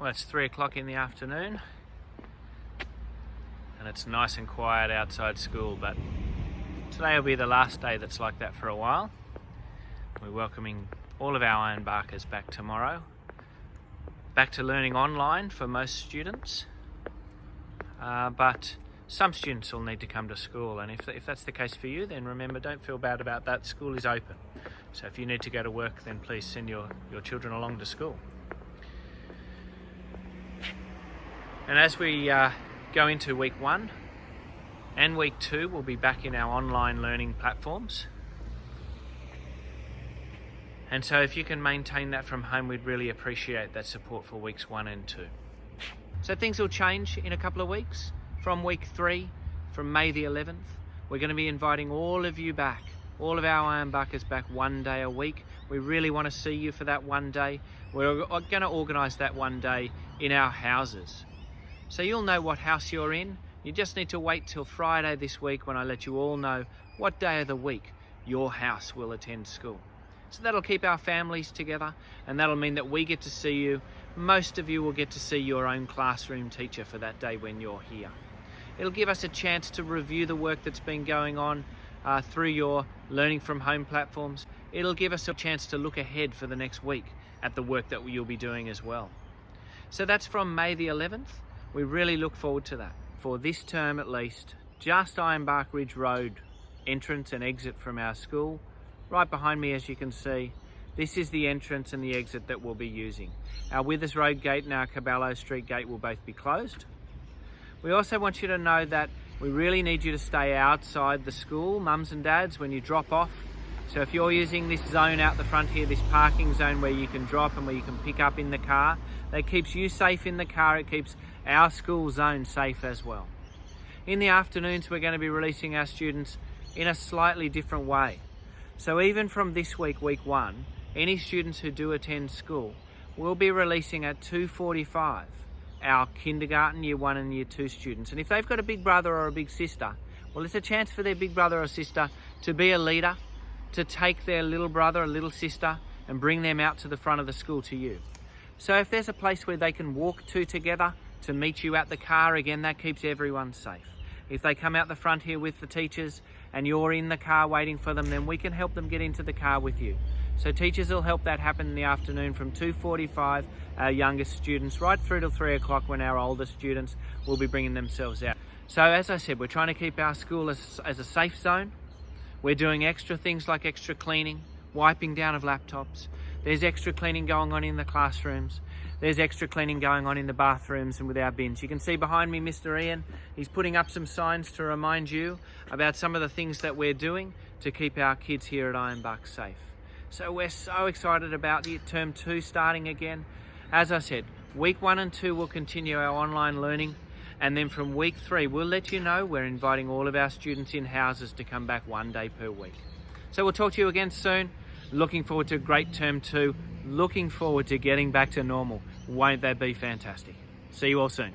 Well, it's 3 o'clock in the afternoon and it's nice and quiet outside school, but today will be the last day that's like that for a while. We're welcoming all of our Ironbarkers back tomorrow, back to learning online for most students, but some students will need to come to school, and if that's the case for you, then remember, don't feel bad about that. School is open, so if you need to go to work, then please send your children along to school. And as we go into week 1 and week 2, we'll be back in our online learning platforms. And so if you can maintain that from home, we'd really appreciate that support for weeks 1 and 2. So things will change in a couple of weeks. From week 3, from May the 11th, we're going to be inviting all of you back, all of our Ironbarkers back 1 day a week. We really want to see you for that 1 day. We're going to organise that 1 day in our houses. So you'll know what house you're in. You just need to wait till Friday this week when I let you all know what day of the week your house will attend school. So that'll keep our families together, and that'll mean that we get to see you. Most of you will get to see your own classroom teacher for that day when you're here. It'll give us a chance to review the work that's been going on through your learning from home platforms. It'll give us a chance to look ahead for the next week at the work that you'll be doing as well. So that's from May the 11th. We really look forward to that. For this term at least, just Ironbark Ridge Road entrance and exit from our school. Right behind me, as you can see, this is the entrance and the exit that we'll be using. Our Withers Road gate and our Caballo Street gate will both be closed. We also want you to know that we really need you to stay outside the school, mums and dads, when you drop off. So if you're using this zone out the front here, this parking zone where you can drop and where you can pick up in the car, that keeps you safe in the car. It keeps our school zone safe as well. In the afternoons, we're going to be releasing our students in a slightly different way. So even from this week, week 1, any students who do attend school will be releasing at 2:45 our kindergarten, year 1 and year 2 students. And if they've got a big brother or a big sister, well, it's a chance for their big brother or sister to be a leader, to take their little brother or little sister and bring them out to the front of the school to you. So if there's a place where they can walk to together to meet you at the car, again, that keeps everyone safe. If they come out the front here with the teachers and you're in the car waiting for them, then we can help them get into the car with you. So teachers will help that happen in the afternoon from 2:45, our youngest students, right through till 3 o'clock when our older students will be bringing themselves out. So as I said, we're trying to keep our school as a safe zone. We're doing extra things like extra cleaning, wiping down of laptops. There's extra cleaning going on in the classrooms. There's extra cleaning going on in the bathrooms and with our bins. You can see behind me Mr. Ian, he's putting up some signs to remind you about some of the things that we're doing to keep our kids here at Ironbark safe. So we're so excited about the term 2 starting again. As I said, week 1 and 2 will continue our online learning, and then from week 3 we'll let you know we're inviting all of our students in houses to come back 1 day per week. So we'll talk to you again soon. Looking forward to a great term 2. Looking forward to getting back to normal. Won't that be fantastic? See you all soon.